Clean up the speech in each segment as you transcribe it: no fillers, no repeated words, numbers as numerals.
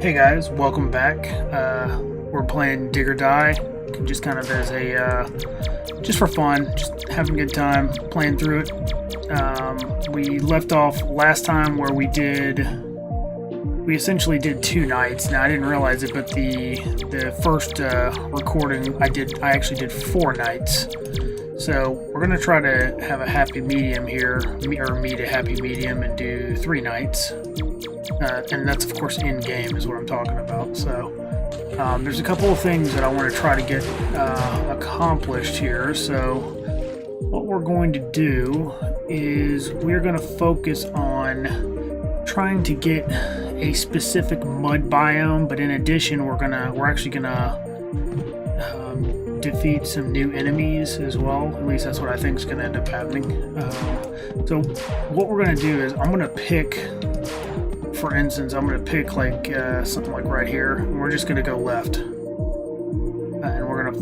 Hey guys, welcome back. We're playing Dig or Die, just kind of as a, just for fun, just having a good time playing through it. We left off last time where we essentially did 2 nights. Now I didn't realize it, but the first recording I actually did 4 nights. So we're gonna try to have a happy medium here, or meet a happy medium and do 3 nights. And that's of course in game is what I'm talking about. So there's a couple of things that I want to try to get accomplished here. So what we're going to do is we're going to focus on trying to get a specific mud biome, but in addition we're actually gonna defeat some new enemies as well. At least that's what I think is going to end up happening. So what we're going to do is I'm going to pick, for instance, I'm going to pick like something like right here, and we're just going to go left, and we're going to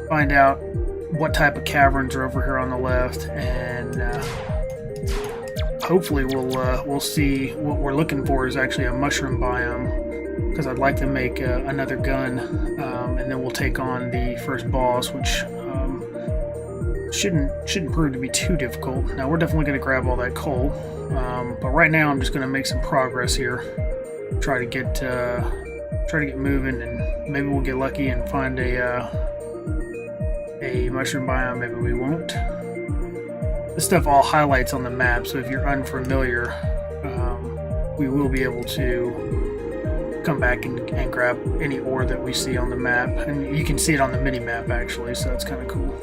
find out what type of caverns are over here on the left, and hopefully we'll see what we're looking for is actually a mushroom biome, because I'd like to make another gun, and then we'll take on the first boss, which shouldn't prove to be too difficult. Now we're definitely going to grab all that coal, but right now I'm just going to make some progress here. Try to get moving, and maybe we'll get lucky and find a mushroom biome. Maybe we won't. This stuff all highlights on the map, so if you're unfamiliar, we will be able to come back and grab any ore that we see on the map, and you can see it on the mini map actually, so that's kind of cool.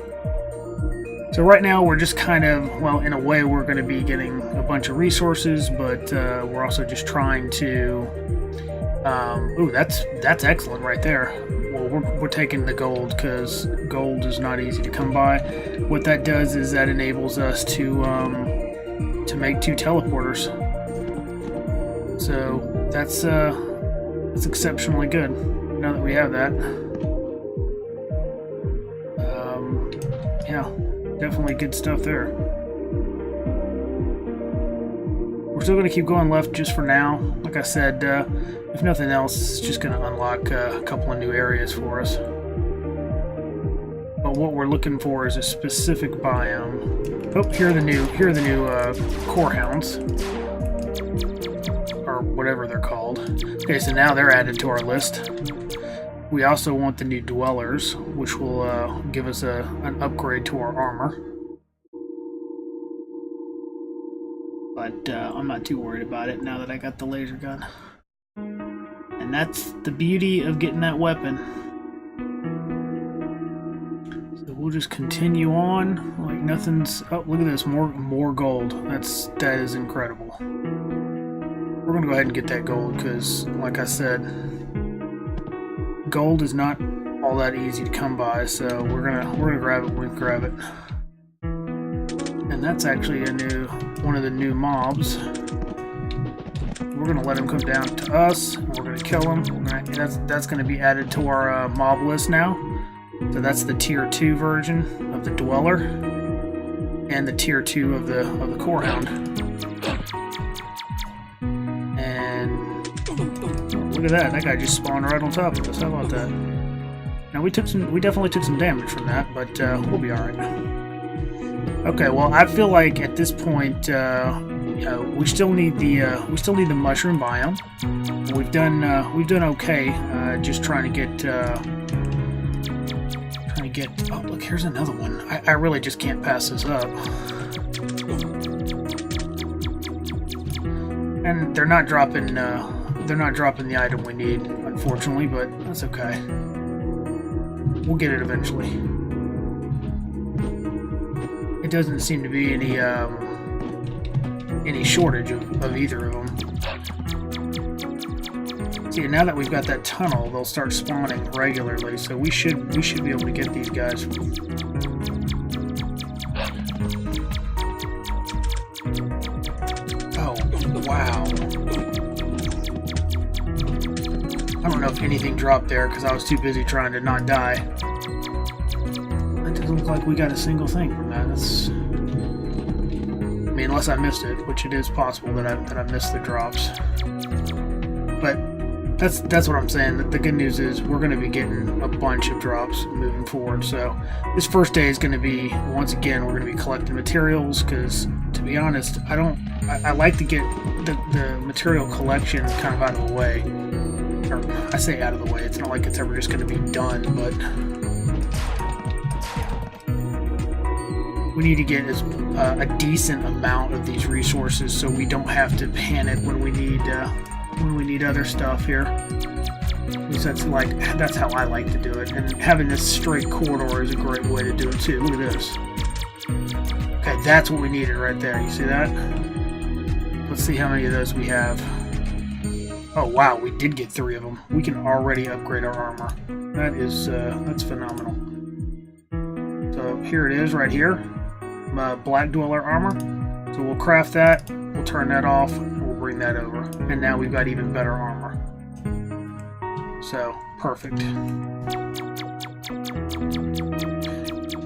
So right now we're just kind of, well, in a way we're going to be getting a bunch of resources, but we're also just trying to ooh, that's excellent right there. Well, we're taking the gold, because gold is not easy to come by. What that does is that enables us to make 2 teleporters, so that's exceptionally good now that we have that. Yeah, definitely good stuff there. We're still going to keep going left just for now. Like I said, if nothing else, it's just going to unlock a couple of new areas for us. But what we're looking for is a specific biome. Oh, here are the new core hounds, or whatever they're called. Okay, so now they're added to our list. We also want the new dwellers, which will give us an upgrade to our armor. But I'm not too worried about it now that I got the laser gun. And that's the beauty of getting that weapon. So we'll just continue on like nothing's... Oh, look at this, more gold. That is incredible. We're gonna go ahead and get that gold, because like I said, gold is not all that easy to come by, so we're gonna grab it when we grab it. And that's actually one of the new mobs. We're gonna let him come down to us, and we're gonna kill him. That's gonna be added to our mob list now. So that's the tier 2 version of the dweller, and the tier 2 of the core hound. And look at that! That guy just spawned right on top of us. How about that? Now we definitely took some damage from that, but we'll be all right. Okay, well, I feel like at this point, we still need the mushroom biome. We've done okay. Just trying to get. Oh, look, here's another one. I really just can't pass this up. And they're not dropping the item we need, unfortunately, but that's okay. We'll get it eventually. It doesn't seem to be any shortage of either of them. See, now that we've got that tunnel, they'll start spawning regularly, so we should be able to get these guys. Oh, wow. I don't know if anything dropped there because I was too busy trying to not die. It doesn't look like we got a single thing from that. That's mean, unless I missed it, which it is possible that I missed the drops. But that's what I'm saying. The good news is we're going to be getting a bunch of drops moving forward. So this first day is going to be, once again, we're going to be collecting materials because, to be honest, I like to get the material collection kind of out of the way. Or I say out of the way. It's not like it's ever just going to be done, but we need to get a decent amount of these resources so we don't have to panic when we need other stuff here. At least that's how I like to do it. And having this straight corridor is a great way to do it too. Look at this. Okay, that's what we needed right there. You see that? Let's see how many of those we have. Oh wow, we did get 3 of them. We can already upgrade our armor. That is that's phenomenal. So here it is right here. Black Dweller armor. So we'll craft that. We'll turn that off. We'll bring that over. And now we've got even better armor. So, perfect.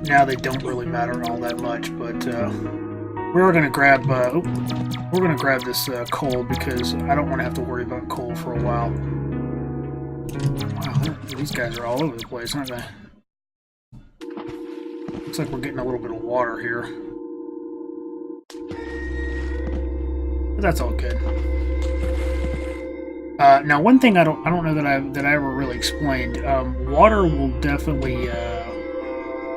Now they don't really matter all that much, but we're gonna grab this coal because I don't want to have to worry about coal for a while. Wow, these guys are all over the place, aren't they? Looks like we're getting a little bit of water here. But that's all good. Now, one thing I don't know that I ever really explained. Water will definitely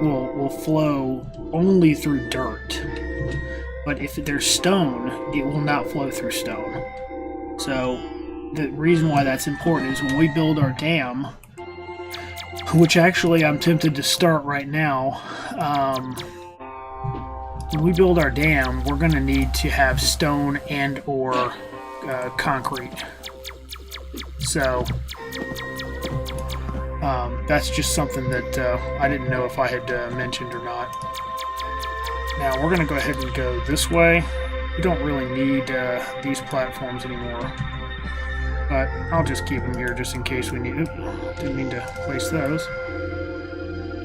will flow only through dirt, but if there's stone, it will not flow through stone. So the reason why that's important is when we build our dam, which actually I'm tempted to start right now. When we build our dam, we're going to need to have stone and or concrete. So that's just something that I didn't know if I had mentioned or not. Now we're going to go ahead and go this way. We don't really need these platforms anymore, but I'll just keep them here just in case we need. Oops, didn't mean to place those.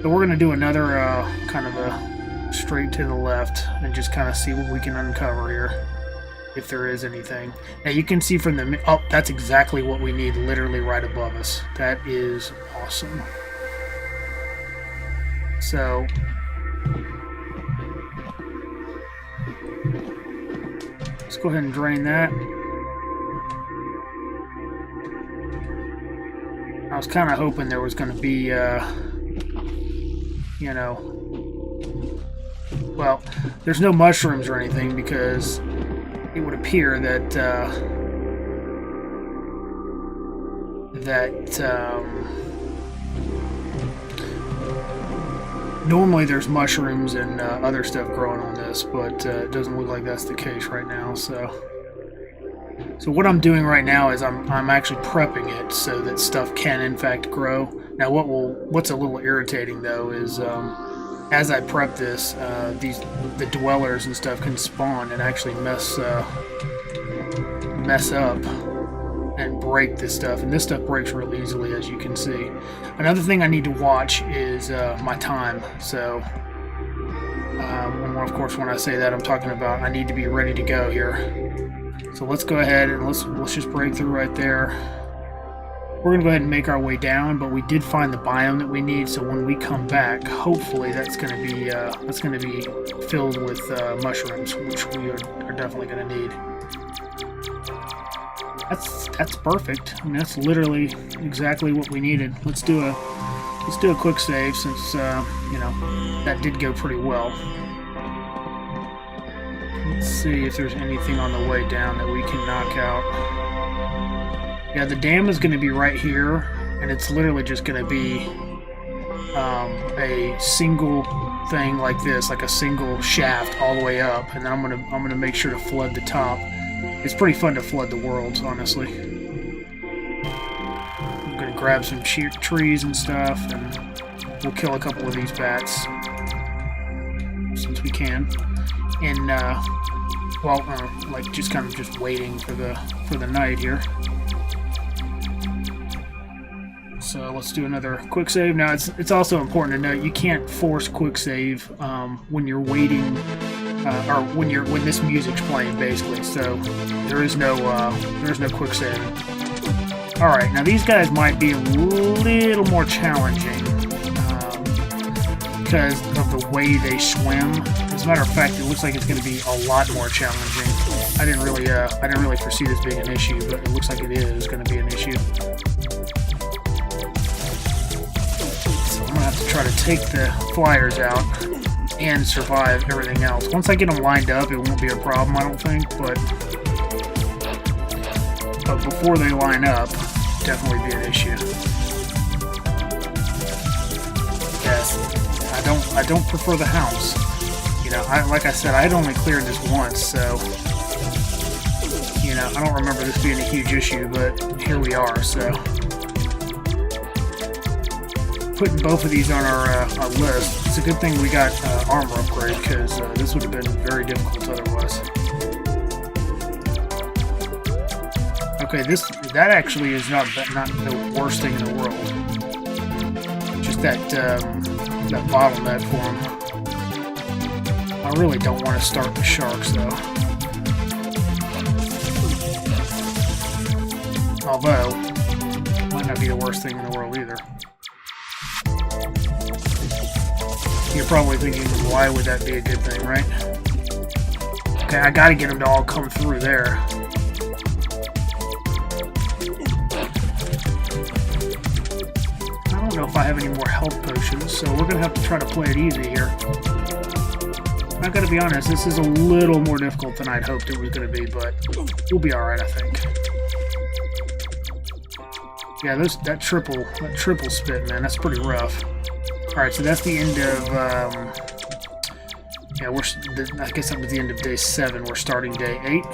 So we're going to do another kind of a straight to the left and just kind of see what we can uncover here, if there is anything. Now you can see from the... Oh, that's exactly what we need, literally right above us. That is awesome. So... let's go ahead and drain that. I was kind of hoping there was going to be, you know... Well, there's no mushrooms or anything because it would appear that normally there's mushrooms and other stuff growing on this, but it doesn't look like that's the case right now. So what I'm doing right now is I'm actually prepping it so that stuff can in fact grow. Now what's a little irritating though is as I prep this, the dwellers and stuff can spawn and actually mess up and break this stuff. And this stuff breaks real easily, as you can see. Another thing I need to watch is my time. So, and of course, when I say that, I'm talking about I need to be ready to go here. So let's go ahead and let's just break through right there. We're going to go ahead and make our way down, but we did find the biome that we need, so when we come back, hopefully that's going to be filled with mushrooms, which we are definitely going to need. That's perfect. I mean, that's literally exactly what we needed. Let's do a quick save since you know, that did go pretty well. Let's see if there's anything on the way down that we can knock out. Yeah, the dam is going to be right here, and it's literally just going to be a single thing like this, like a single shaft all the way up, and then I'm gonna make sure to flood the top. It's pretty fun to flood the worlds, honestly. I'm gonna grab some trees and stuff, and we'll kill a couple of these bats since we can. And like just kind of just waiting for the night here. So let's do another quick save. Now it's also important to note you can't force quick save when you're waiting or when this music's playing, basically. So there's no quick saving. All right, now these guys might be a little more challenging because of the way they swim. As a matter of fact, it looks like it's going to be a lot more challenging. I didn't really foresee this being an issue, but it looks like it is going to be an issue. So I'm going to have to try to take the flyers out and survive everything else. Once I get them lined up, it won't be a problem, I don't think, but before they line up, definitely be an issue. Yes, I don't prefer the house. You know, like I said, I had only cleared this once, so you know, I don't remember this being a huge issue, but here we are. So putting both of these on our list. It's a good thing we got armor upgrade, because this would have been very difficult otherwise. Okay, that actually is not the worst thing in the world. Just that bottleneck for them. I really don't want to start the sharks though. Although, might not be the worst thing in the world either. You're probably thinking, why would that be a good thing, right? Okay, I gotta get them to all come through there. I don't know if I have any more health potions, so we're gonna have to try to play it easy here. I gotta be honest, this is a little more difficult than I'd hoped it was gonna be, but we'll be alright, I think. Yeah, that triple spit, man, that's pretty rough. Alright, so that's the end of, yeah, I guess that was the end of day 7. We're starting day 8.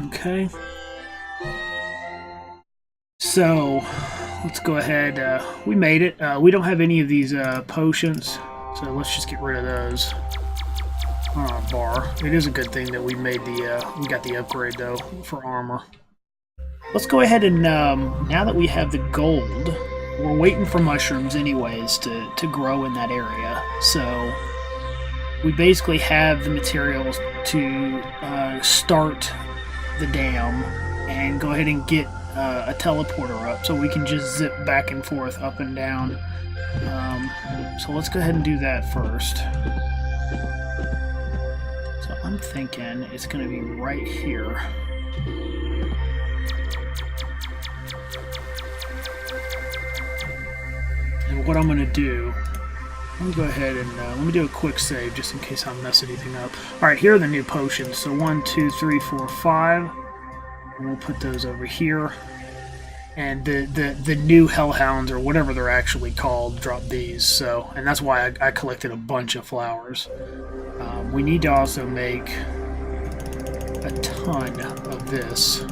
Okay. So, let's go ahead. We made it. We don't have any of these potions, so let's just get rid of those on our bar. It is a good thing that we made we got the upgrade, though, for armor. Let's go ahead and, now that we have the gold, we're waiting for mushrooms anyways to grow in that area. So we basically have the materials to start the dam and go ahead and get a teleporter up so we can just zip back and forth, up and down. So let's go ahead and do that first. So I'm thinking it's going to be right here. And what I'm going to do, let me go ahead and let me do a quick save just in case I mess anything up. Alright, here are the new potions. So 1, 2, 3, 4, 5. And we'll put those over here. And the new hellhounds, or whatever they're actually called, drop these. So, and that's why I collected a bunch of flowers. We need to also make a ton of this.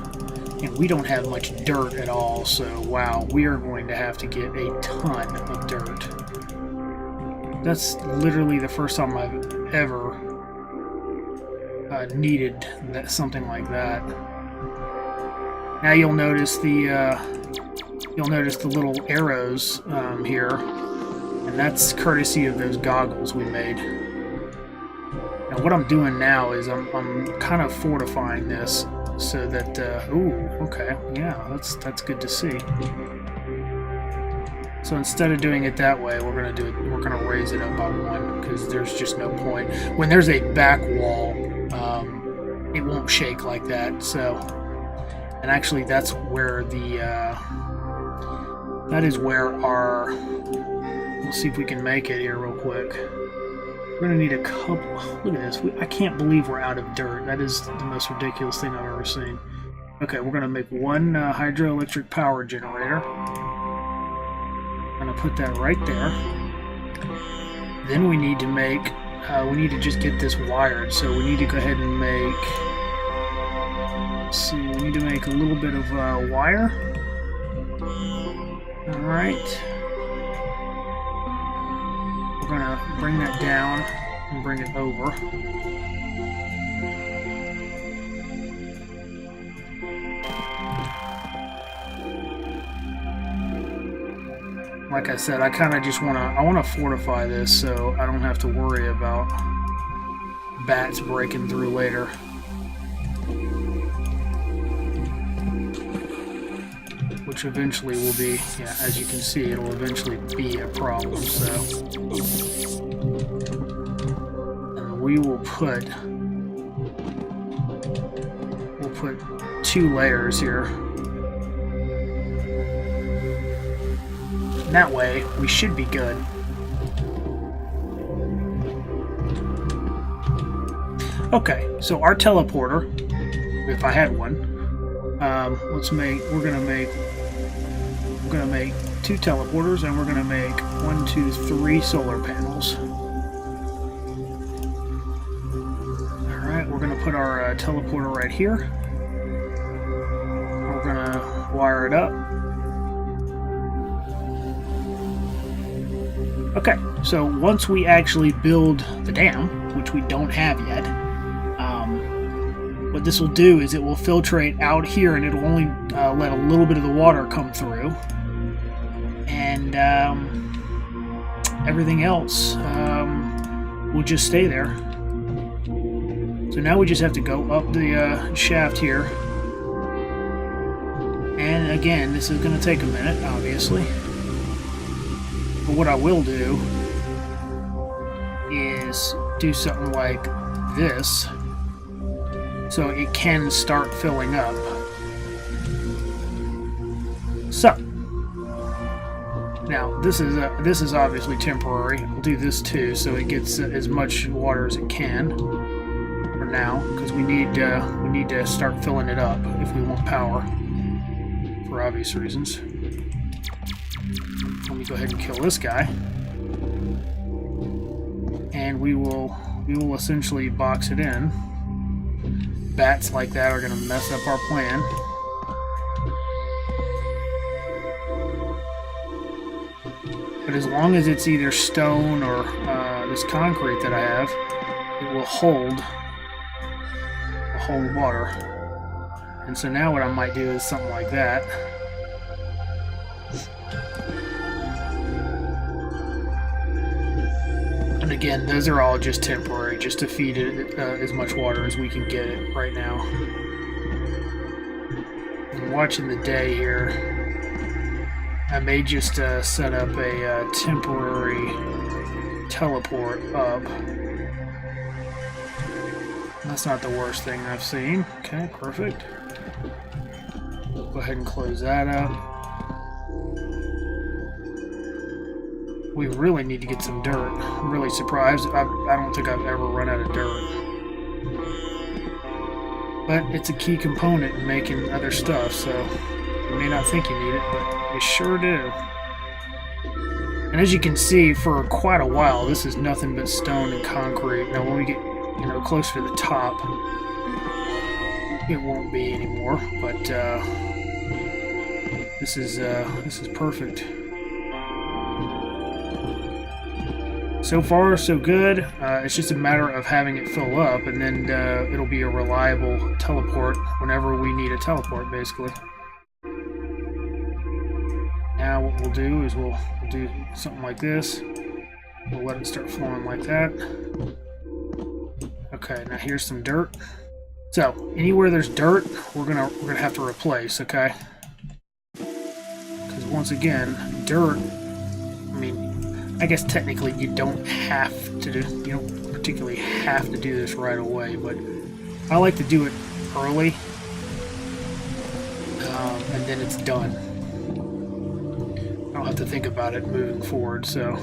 And we don't have much dirt at all, so wow, we are going to have to get a ton of dirt. That's literally the first time I've ever needed something like that. Now you'll notice the little arrows here, and that's courtesy of those goggles we made. Now what I'm doing now is I'm kind of fortifying this. So that, ooh, okay, yeah, that's good to see. So instead of doing it that way, we're gonna raise it up by 1, because there's just no point. When there's a back wall, it won't shake like that. So, and actually, that's where that is where our. We'll see if we can make it here real quick. We're going to need a couple... Look at this. I can't believe we're out of dirt. That is the most ridiculous thing I've ever seen. Okay, we're going to make 1 hydroelectric power generator. I'm going to put that right there. Then we need to make... we need to just get this wired. So we need to go ahead and make... Let's see, we need to make a little bit of wire. Alright. We're going to bring that down and bring it over. like I said, I kind of just want to fortify this so I don't have to worry about bats breaking through later. Which eventually will be, yeah, as you can see, it'll eventually be a problem, so. And we will put 2 layers here. And that way, we should be good. Okay, so our teleporter, if I had one, we're gonna make 2 teleporters, and we're gonna make 1, 2, 3 solar panels. All right, we're gonna put our teleporter right here. We're gonna wire it up. Okay, so once we actually build the dam, which we don't have yet, what this will do is it will filtrate out here, and it'll only let a little bit of the water come through, and everything else will just stay there. So now we just have to go up the shaft here, and again, this is going to take a minute, obviously. But what I will do is do something like this, so it can start filling up. So now this is obviously temporary. We'll do this too, so it gets as much water as it can for now, because we need to start filling it up if we want power, for obvious reasons. Let me go ahead and kill this guy, and we will essentially box it in. Bats like that are going to mess up our plan. But as long as it's either stone or this concrete that I have, it will hold water. And so now what I might do is something like that. And again, those are all just temporary, just to feed it as much water as we can get it right now. I'm watching the day here. I may just set up a temporary teleport up. That's not the worst thing I've seen. Okay, perfect. Go ahead and close that up. We really need to get some dirt. I'm really surprised. I don't think I've ever run out of dirt. But it's a key component in making other stuff, so you may not think you need it, but you sure do. And as you can see, for quite a while, this is nothing but stone and concrete. Now when we get closer to the top, it won't be anymore, but this is perfect. So far, so good. It's just a matter of having it fill up, and then it'll be a reliable teleport whenever we need a teleport, basically. Now what we'll do is we'll do something like this. We'll let it start flowing like that. Okay, now here's some dirt. So anywhere there's dirt, we're gonna have to replace. Okay, because once again, dirt. I mean, I guess technically you don't particularly have to do this right away, but I like to do it early, and then it's done. I don't have to think about it moving forward. So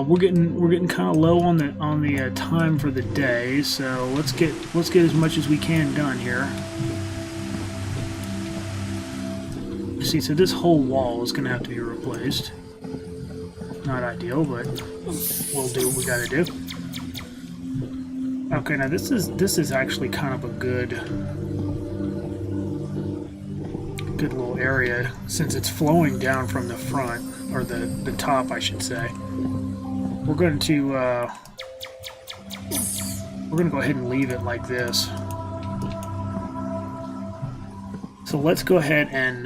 we're getting kind of low on the time for the day, so let's get as much as we can done here. See, so this whole wall is going to have to be replaced. Not ideal, but we'll do what we got to do. Okay, now this is actually kind of a good little area, since it's flowing down from the front, or the top, I should say. We're going to go ahead and leave it like this. So let's go ahead and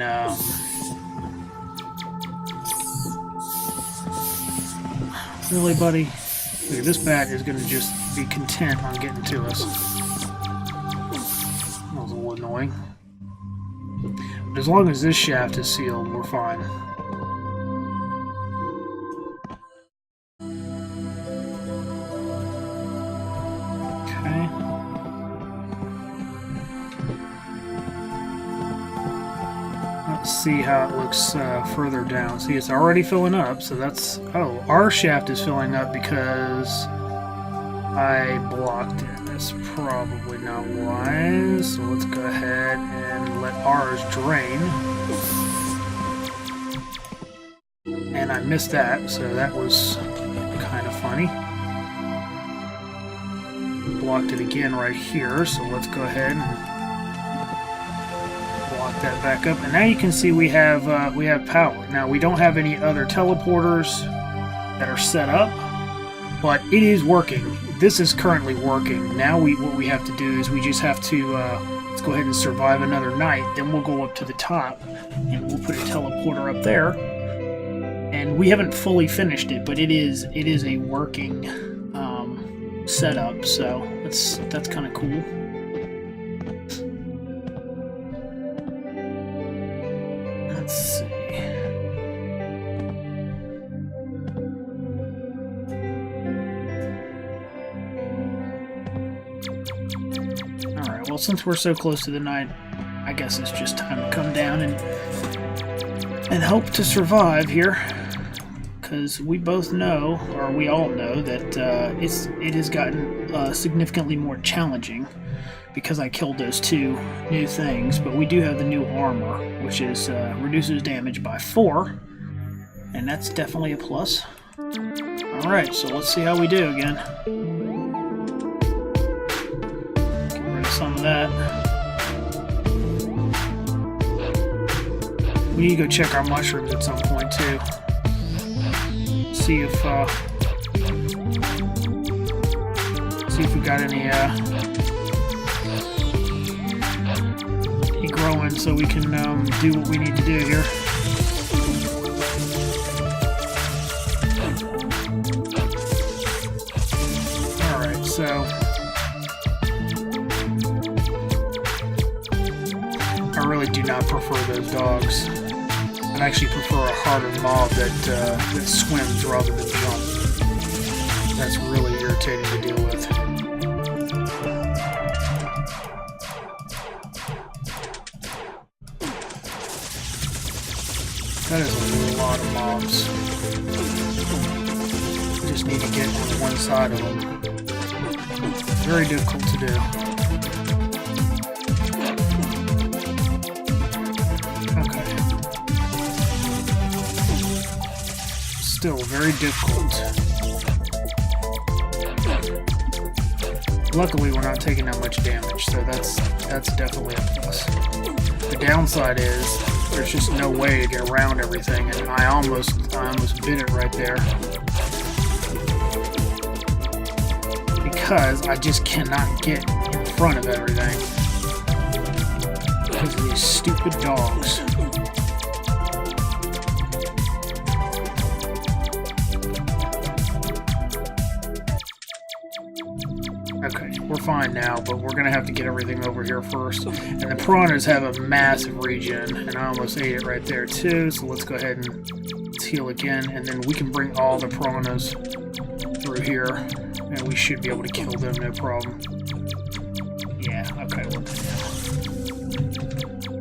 really, buddy? Look, this bat is going to just be content on getting to us. That was a little annoying. But as long as this shaft is sealed, we're fine. Okay. Let's see how it looks further down. See, it's already filling up, so that's... Oh, our shaft is filling up because I blocked it. That's probably not wise. So let's go ahead and let ours drain. And I missed that, so that was kind of funny. Blocked it again right here, so let's go ahead and that back up, and now you can see we have power. Now we don't have any other teleporters that are set up, but it is working. This is currently working. Now what we have to do is we just have to let's go ahead and survive another night. Then we'll go up to the top and we'll put a teleporter up there. And we haven't fully finished it, but it is a working setup. So that's kind of cool. Let's see. Alright, well, since we're so close to the night, I guess it's just time to come down and hope to survive here. Because we both know, or we all know, that it has gotten significantly more challenging because I killed those two new things, but we do have the new armor, which is reduces damage by 4, and that's definitely a plus. Alright, so let's see how we do again. Get rid of some of that. We need to go check our mushrooms at some point too. See if we got any growing, so we can do what we need to do here. Alright, so I really do not prefer those dogs. I actually prefer a harder mob that swims rather than jumps. That's really irritating to deal with. That is a lot of mobs. Just need to get on one side of them. Very difficult to do. Okay. Still very difficult. Luckily, we're not taking that much damage, so that's definitely a plus. The downside is there's just no way to get around everything, and I almost bit it right there because I just cannot get in front of everything because of these stupid dogs. Okay, we're fine now, but we're gonna have to get everything over here first. And the piranhas have a massive regen, and I almost ate it right there too, so let's go ahead and let's heal again, and then we can bring all the piranhas through here, and we should be able to kill them, no problem. Yeah, okay, we're good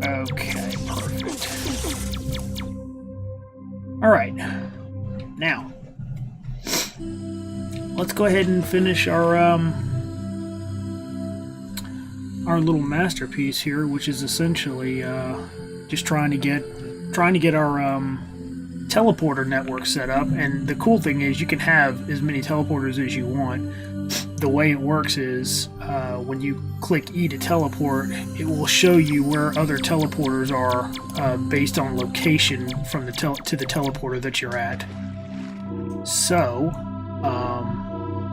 now. Okay, perfect. Alright, now, let's go ahead and finish our little masterpiece here, which is essentially just trying to get our teleporter network set up. And the cool thing is you can have as many teleporters as you want. The way it works is when you click E to teleport, it will show you where other teleporters are based on location from the to the teleporter that you're at. So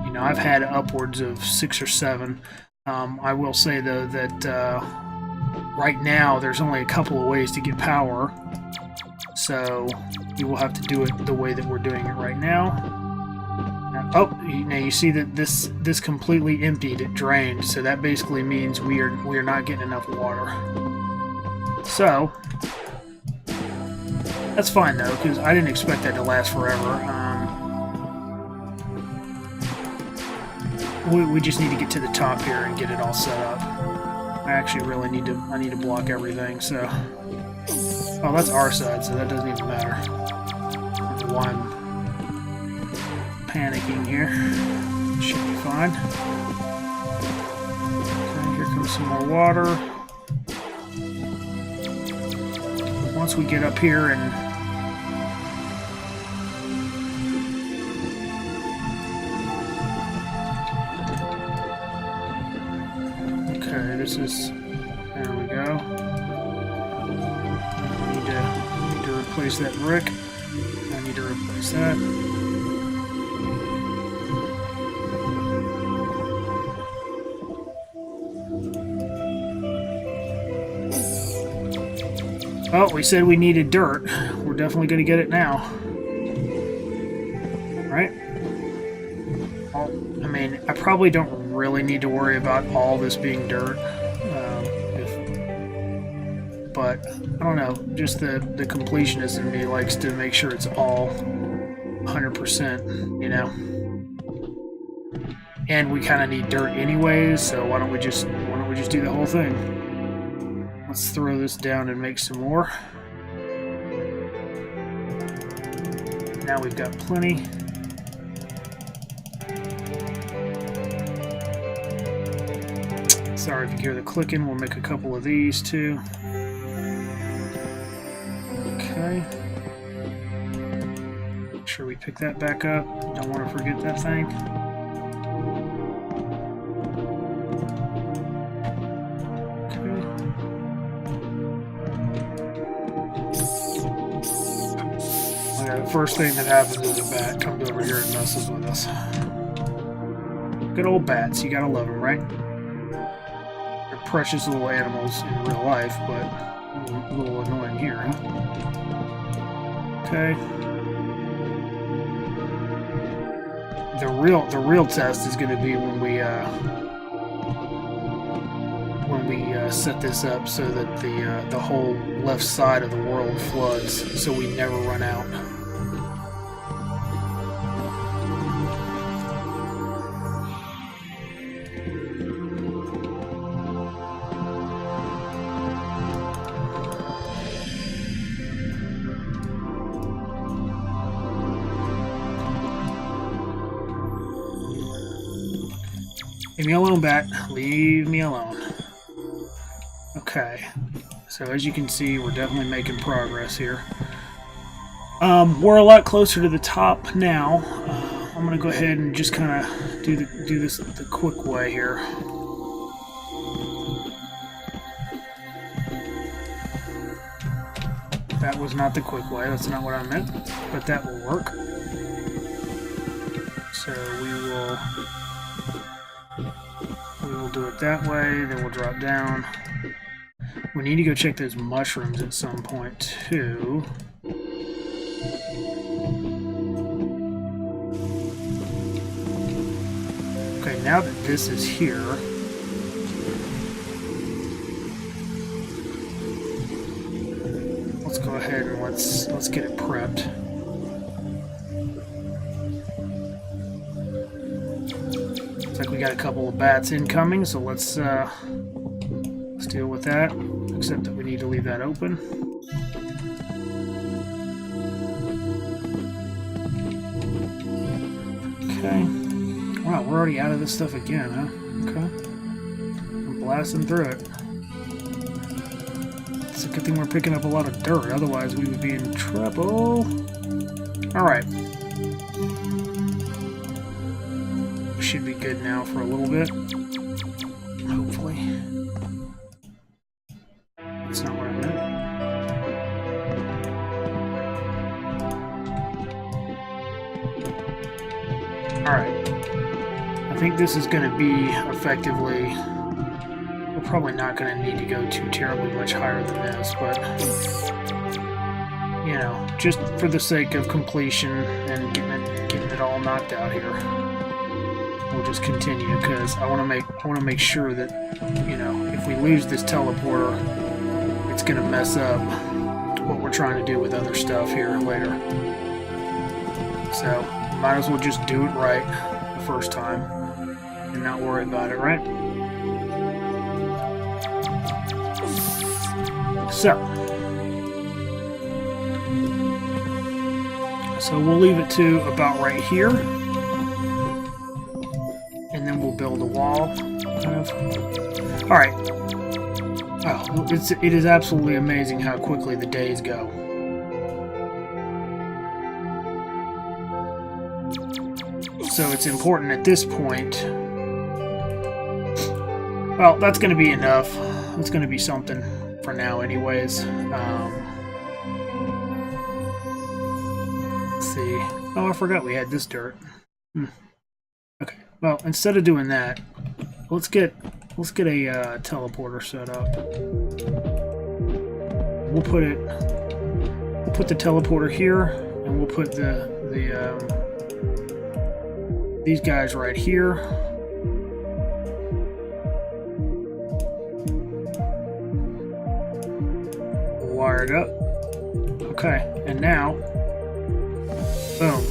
you know, I've had upwards of 6 or 7. I will say though that right now there's only a couple of ways to get power, so you will have to do it the way that we're doing it right now. Oh, now you see that this completely emptied, it drained, so that basically means we are not getting enough water. So that's fine though, because I didn't expect that to last forever. We just need to get to the top here and get it all set up. I actually really need to block everything. So, oh, that's our side, so that doesn't even matter. I don't know why I'm panicking here. Should be fine. Okay, here comes some more water. Once we get up here and this is, there we go. I need to replace that brick. I need to replace that. Oh, we said we needed dirt. We're definitely going to get it now. Right? I mean, I probably don't really need to worry about all this being dirt. But, I don't know, just the completionist in me likes to make sure it's all 100%, you know? And we kind of need dirt anyways, so why don't we just do the whole thing? Let's throw this down and make some more. Now we've got plenty. Sorry if you hear the clicking, we'll make a couple of these too. Okay. Make sure we pick that back up. Don't want to forget that thing. Okay. The first thing that happens is a bat comes over here and messes with us. Good old bats, you gotta love them, right? They're precious little animals in real life, but a little annoying here, huh? Okay. The real test is going to be when we set this up so that the whole left side of the world floods, so we never run out. Leave me alone, bat. Leave me alone. Okay. So as you can see, we're definitely making progress here. We're a lot closer to the top now. I'm gonna go ahead and just kind of do this the quick way here. That was not the quick way. That's not what I meant, but that will work. So we will do it that way, then we'll drop down. We need to go check those mushrooms at some point too. Okay, now that this is here, let's go ahead and let's get it prepped. Looks like we got a couple of bats incoming, so let's deal with that. Except that we need to leave that open. Okay. Wow, we're already out of this stuff again, huh? Okay. I'm blasting through it. It's a good thing we're picking up a lot of dirt, otherwise we would be in trouble. Alright. Should be good now for a little bit. Hopefully. That's not what I meant. Alright. I think this is going to be effectively... probably not going to need to go too terribly much higher than this, but you know, just for the sake of completion and getting it all knocked out here, we'll just continue, because I want to make sure that, you know, if we lose this teleporter, it's going to mess up what we're trying to do with other stuff here later. So might as well just do it right the first time and not worry about it, right? So we'll leave it to about right here, and then we'll build a wall, kind of. All right. Oh, it is absolutely amazing how quickly the days go. So it's important at this point. Well, that's going to be enough. It's going to be something for now, anyways. Let's see. Oh, I forgot we had this dirt. Okay. Well, instead of doing that, let's get a teleporter set up. We'll put the teleporter here, and we'll put these guys right here. We'll wire it up. Okay, and now, boom.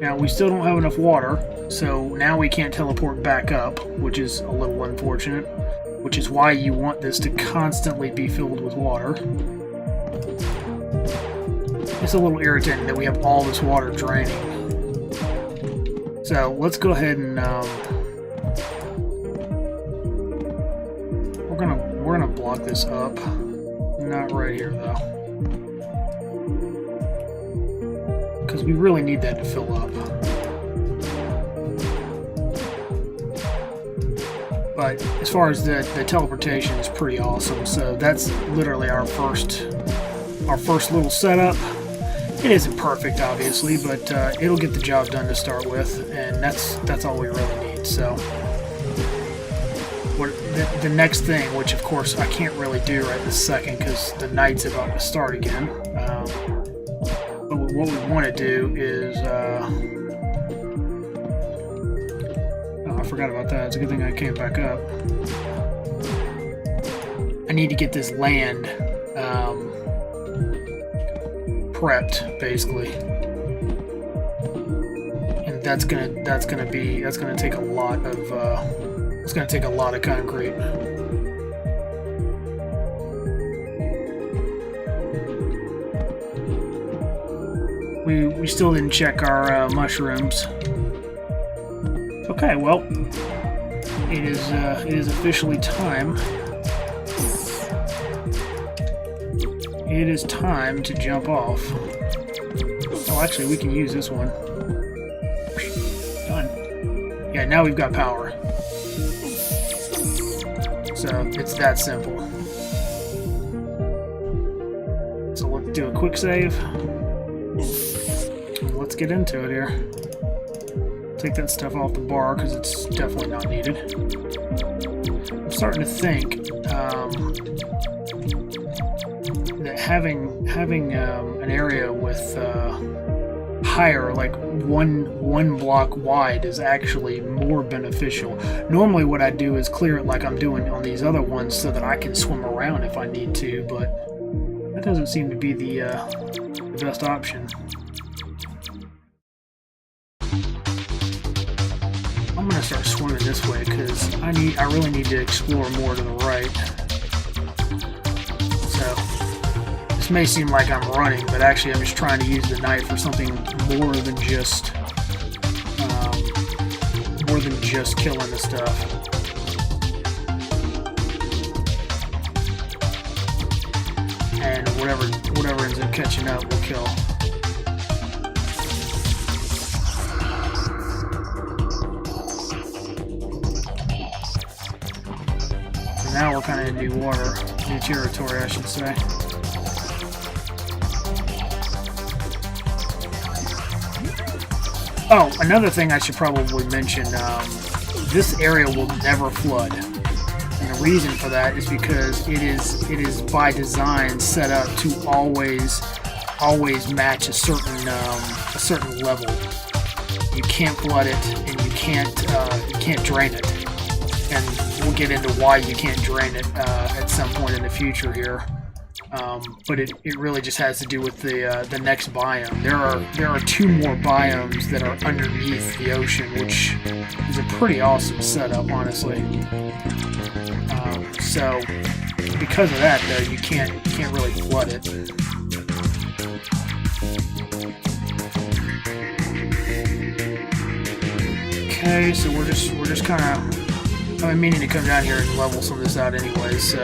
Now we still don't have enough water, so now we can't teleport back up, which is a little unfortunate, which is why you want this to constantly be filled with water. It's a little irritating that we have all this water draining. So let's go ahead and we're gonna block this up. Not right here though, because we really need that to fill up. But as far as the teleportation is pretty awesome. So that's literally our first little setup. It isn't perfect, obviously, but it'll get the job done to start with, and that's all we really need. So the next thing, which of course I can't really do right this second because the night's about to start again, but what we want to do is oh, I forgot about that. It's a good thing I came back up. I need to get this land prepped, basically, and that's gonna take a lot of it's gonna take a lot of concrete. We still didn't check our mushrooms. Okay, well, it is officially time. It is time to jump off. Oh, actually, we can use this one. Done. Yeah, now we've got power. So, it's that simple. So, let's do a quick save. And let's get into it here. Take that stuff off the bar, because it's definitely not needed. I'm starting to think that having an area with higher, like one block wide, is actually more beneficial. Normally what I do is clear it like I'm doing on these other ones so that I can swim around if I need to, but that doesn't seem to be the best option. I'm gonna start swimming this way because I really need to explore more to the right. So this may seem like I'm running, but actually I'm just trying to use the night for something more than just killing the stuff. And whatever ends up catching up, we'll kill. So now we're kind of in new water, new territory, I should say. Oh, another thing I should probably mention, this area will never flood. And the reason for that is because it is by design set up to always match a certain level. You can't flood it, and you can't drain it. And we'll get into why you can't drain it at some point in the future here. But it really just has to do with the next biome. There are 2 more biomes that are underneath the ocean, which is a pretty awesome setup, honestly. So because of that, though, you can't really flood it. Okay, so we're just kind of. I'm meaning to come down here and level some of this out anyways, so.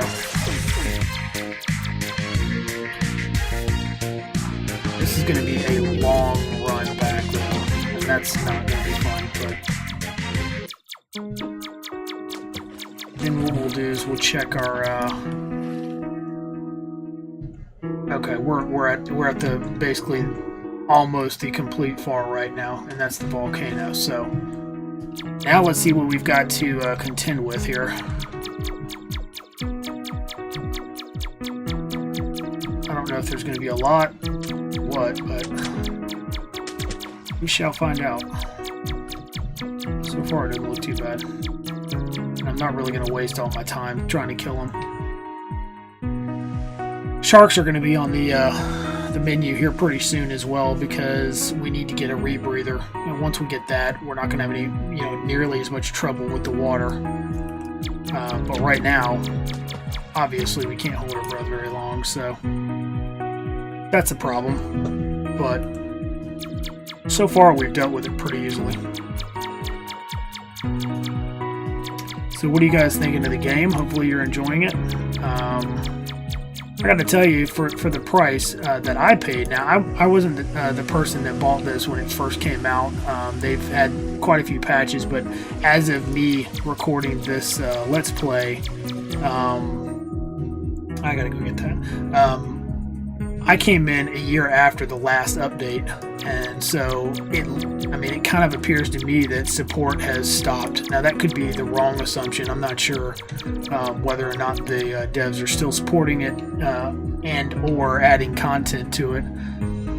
This is going to be a long run back, though, and that's not going to be fun, but. Then what we'll do is we'll check our, okay, we're at the, basically, almost the complete far right now, and that's the volcano, so. Now let's see what we've got to contend with here. I don't know if there's going to be a lot, what, but we shall find out. So far it doesn't look too bad. I'm not really going to waste all my time trying to kill them. Sharks are going to be on the menu here pretty soon as well, because we need to get a rebreather, and once we get that, we're not going to have any, nearly as much trouble with the water. But right now, obviously, we can't hold our breath very long, so that's a problem. But so far, we've dealt with it pretty easily. So, what are you guys thinking of the game? Hopefully, you're enjoying it. I got to tell you, for the price that I paid, now I wasn't the person that bought this when it first came out. They've had quite a few patches, but as of me recording this Let's Play, I gotta go get that. I came in a year after the last update, and so it kind of appears to me that support has stopped. Now that could be the wrong assumption. I'm not sure whether or not the devs are still supporting it and or adding content to it.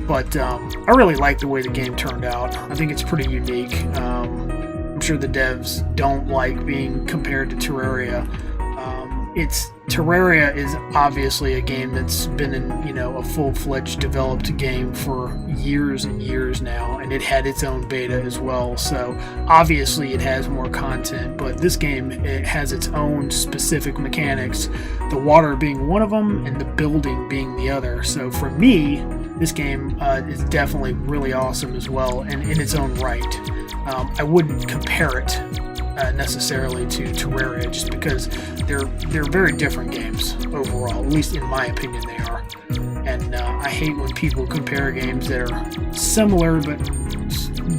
But I really like the way the game turned out. I think it's pretty unique. I'm sure the devs don't like being compared to Terraria. Terraria is obviously a game that's been in, a full-fledged developed game for years and years now, and it had its own beta as well, so obviously it has more content, but this game, it has its own specific mechanics, the water being one of them and the building being the other. So for me, this game is definitely really awesome as well, and in its own right. I wouldn't compare it necessarily to Terraria, just because they're very different games overall. At least in my opinion, they are. And I hate when people compare games that are similar but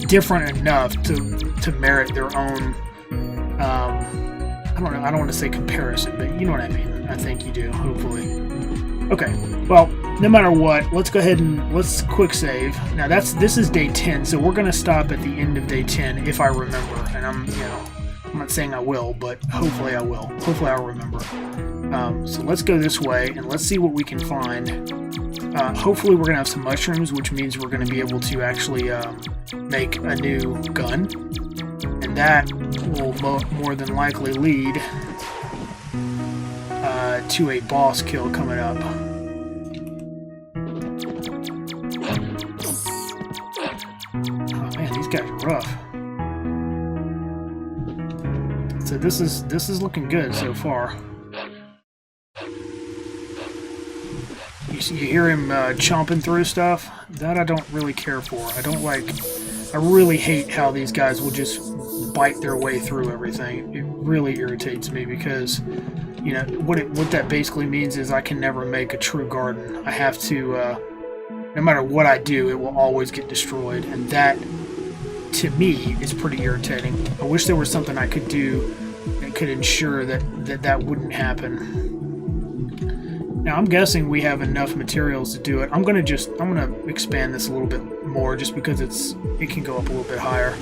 different enough to merit their own. I don't want to say comparison, but you know what I mean. I think you do. Hopefully. Okay. Well, no matter what, let's go ahead and let's quick save. Now this is day 10, so we're gonna stop at the end of day 10 if I remember. And I'm not saying I will, but hopefully I will. Hopefully I'll remember. So let's go this way and let's see what we can find. Hopefully we're gonna have some mushrooms, which means we're gonna be able to actually make a new gun, and that will more than likely lead to a boss kill coming up. Oh man, these guys are rough. So this is looking good so far. You hear him chomping through stuff? That I don't really care for. I really hate how these guys will just bite their way through everything. It really irritates me because, what that basically means is I can never make a true garden. I have to, no matter what I do, it will always get destroyed, and that, to me, is pretty irritating. I wish there was something I could do that could ensure that wouldn't happen. Now I'm guessing we have enough materials to do it. I'm gonna expand this a little bit more just because it can go up a little bit higher.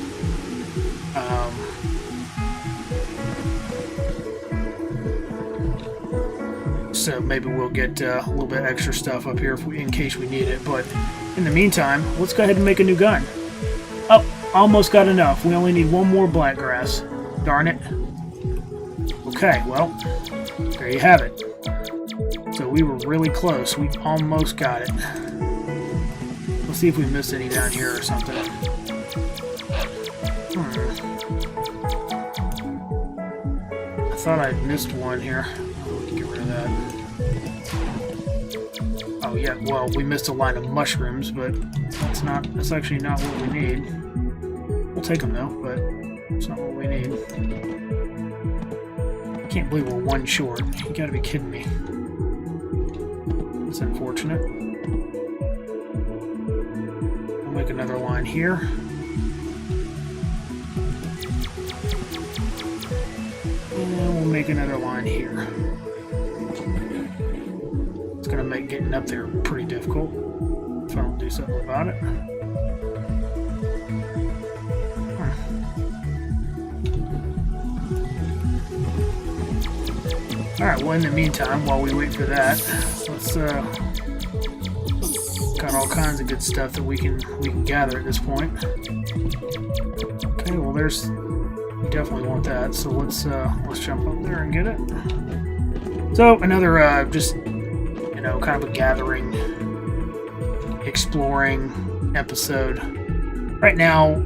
So maybe we'll get a little bit extra stuff up here in case we need it. But in the meantime, let's go ahead and make a new gun. Oh, almost got enough. We only need one more black grass. Darn it. Okay, well, there you have it. So we were really close. We almost got it. Let's see if we missed any down here or something. I thought I missed one here. Get rid of that. Oh yeah, well, we missed a line of mushrooms, but that's actually not what we need. We'll take them though, but it's not what we need. I can't believe we're one short. You gotta be kidding me. That's unfortunate. I'll make another line here. And we'll make another line here. It's going to make getting up there pretty difficult if I don't do something about it. Alright, well in the meantime, while we wait for that, let's got all kinds of good stuff that we can gather at this point. Okay, well there's, we definitely want that, so let's jump up there and get it. So another just, you know, kind of a gathering, exploring episode. Right now,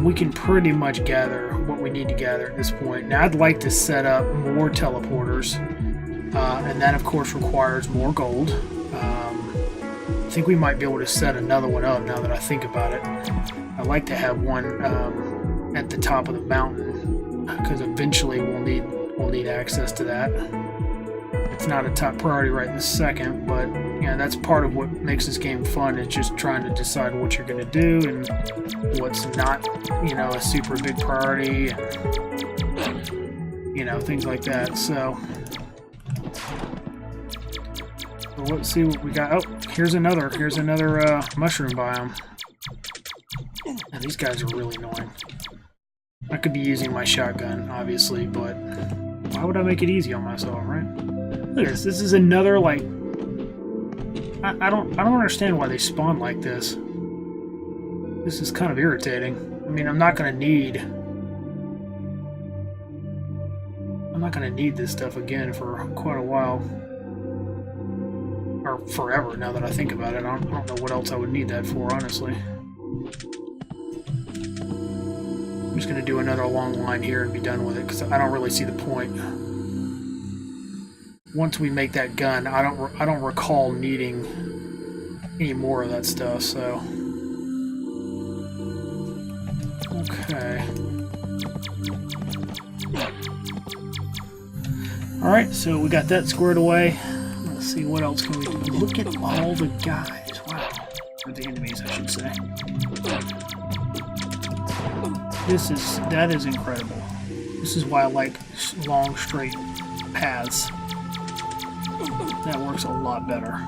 we can pretty much gather what we need to gather at this point. Now I'd like to set up more teleporters, and that of course requires more gold. I think we might be able to set another one up now that I think about it. I'd like to have one at the top of the mountain, because eventually we'll need access to that. It's not a top priority right this second, but you know, that's part of what makes this game fun, is just trying to decide what you're going to do and what's not, you know, a super big priority, and you know, things like that. So let's see what we got. Oh, here's another mushroom biome. And these guys are really annoying. I could be using my shotgun, obviously, but why would I make it easy on myself, right? Look at this. This is another, like, I don't understand why they spawn like this. This is kind of irritating. I mean, I'm not gonna need this stuff again for quite a while. Or forever, now that I think about it. I don't know what else I would need that for, honestly. I'm just gonna do another long line here and be done with it, because I don't really see the point. Once we make that gun, I don't recall needing any more of that stuff, so. Okay. Alright, so we got that squared away. Let's see, what else can we do? Look at all the guys. Wow. Or the enemies, I should say. That is incredible. This is why I like long, straight paths. That works a lot better.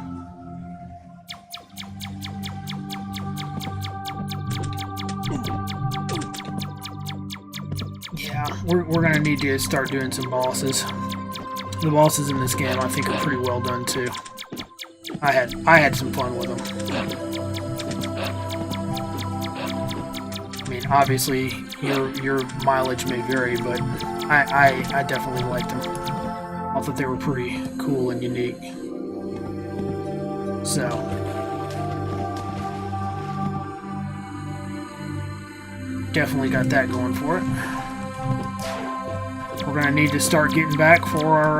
Yeah, we're gonna need to start doing some bosses. The bosses in this game, I think, are pretty well done too. I had some fun with them. I mean, obviously, your mileage may vary, but I definitely liked them. I thought they were pretty cool and unique. So, definitely got that going for it. We're gonna need to start getting back for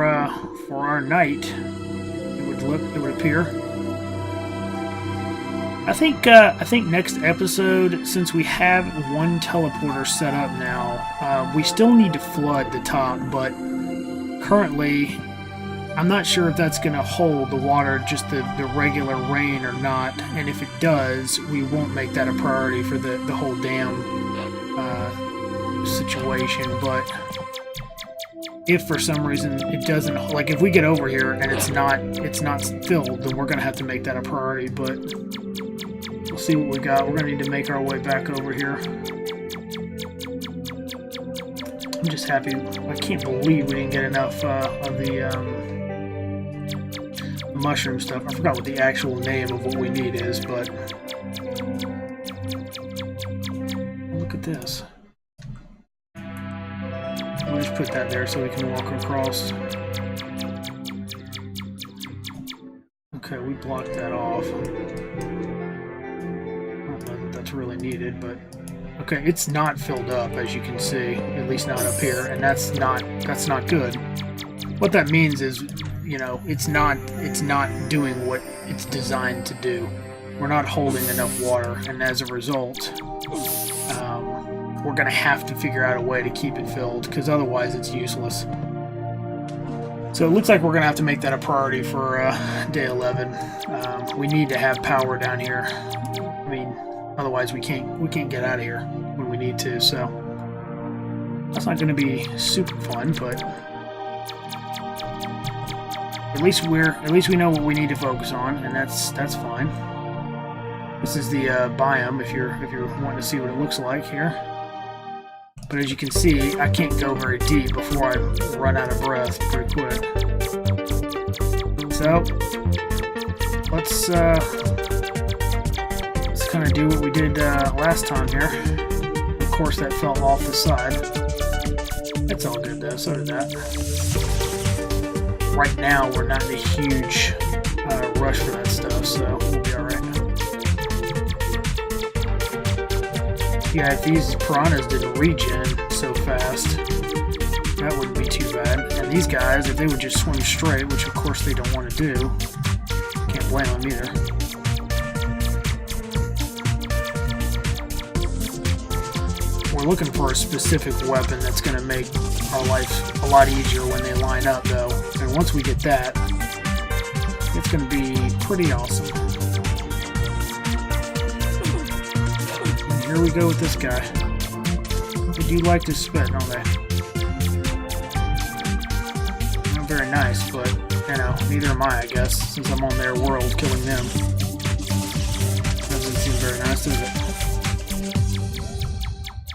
our night. It would appear. I think next episode, since we have one teleporter set up now, we still need to flood the top, but currently I'm not sure if that's going to hold the water, just the regular rain or not, and if it does, we won't make that a priority for the whole dam situation. But if for some reason it doesn't, like if we get over here and it's not filled, then we're going to have to make that a priority. But we'll see what we got. We're going to need to make our way back over here. I'm just happy. I can't believe we didn't get enough of the mushroom stuff. I forgot what the actual name of what we need is, but look at this. We'll just put that there so we can walk across. Okay, we blocked that off. I don't know that that's really needed, but okay, it's not filled up, as you can see, at least not up here, and that's not good. What that means is, you know, it's not doing what it's designed to do. We're not holding enough water, and as a result, we're going to have to figure out a way to keep it filled, because otherwise it's useless. So it looks like we're going to have to make that a priority for day 11. We need to have power down here. I mean, otherwise we can't get out of here when we need to. So that's not going to be super fun, but at least we know what we need to focus on, and that's fine. This is the biome if you're wanting to see what it looks like here. But as you can see, I can't go very deep before I run out of breath pretty quick. So let's kind of do what we did last time here. Of course, that fell off the side. It's all good though. So did that. Right now, we're not in a huge rush for that stuff, so we'll be all right. Yeah, if these piranhas didn't regen so fast, that wouldn't be too bad. And these guys, if they would just swim straight, which of course they don't want to do, can't blame them either. We're looking for a specific weapon that's going to make our life a lot easier when they line up, though. And once we get that, it's going to be pretty awesome. Here we go with this guy. They do like to spit, don't they? Not very nice, but, you know, neither am I guess, since I'm on their world killing them. Doesn't seem very nice, does it?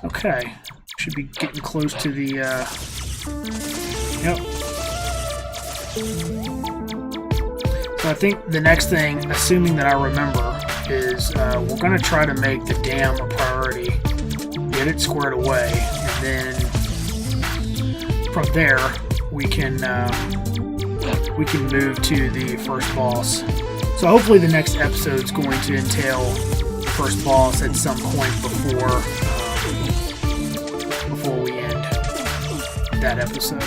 Okay. Should be getting close to the, Yep. So I think the next thing, assuming that I remember, is we're going to try to make the dam a priority, get it squared away, and then from there we can move to the first boss. So hopefully the next episode is going to entail the first boss at some point before we end that episode.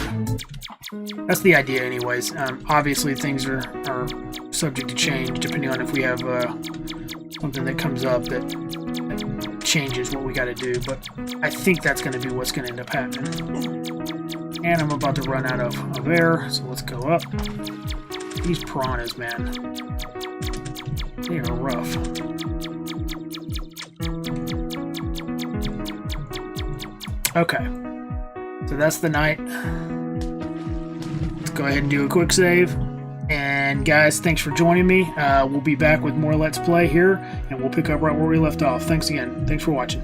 That's the idea anyways. Obviously things are subject to change depending on if we have something that comes up that changes what we got to do, but I think that's going to be what's going to end up happening. And I'm about to run out of air, so let's go up. These piranhas, man, they are rough. Okay, so that's the night. Let's go ahead and do a quick save. And guys, thanks for joining me. We'll be back with more Let's Play here, and we'll pick up right where we left off. Thanks again. Thanks for watching.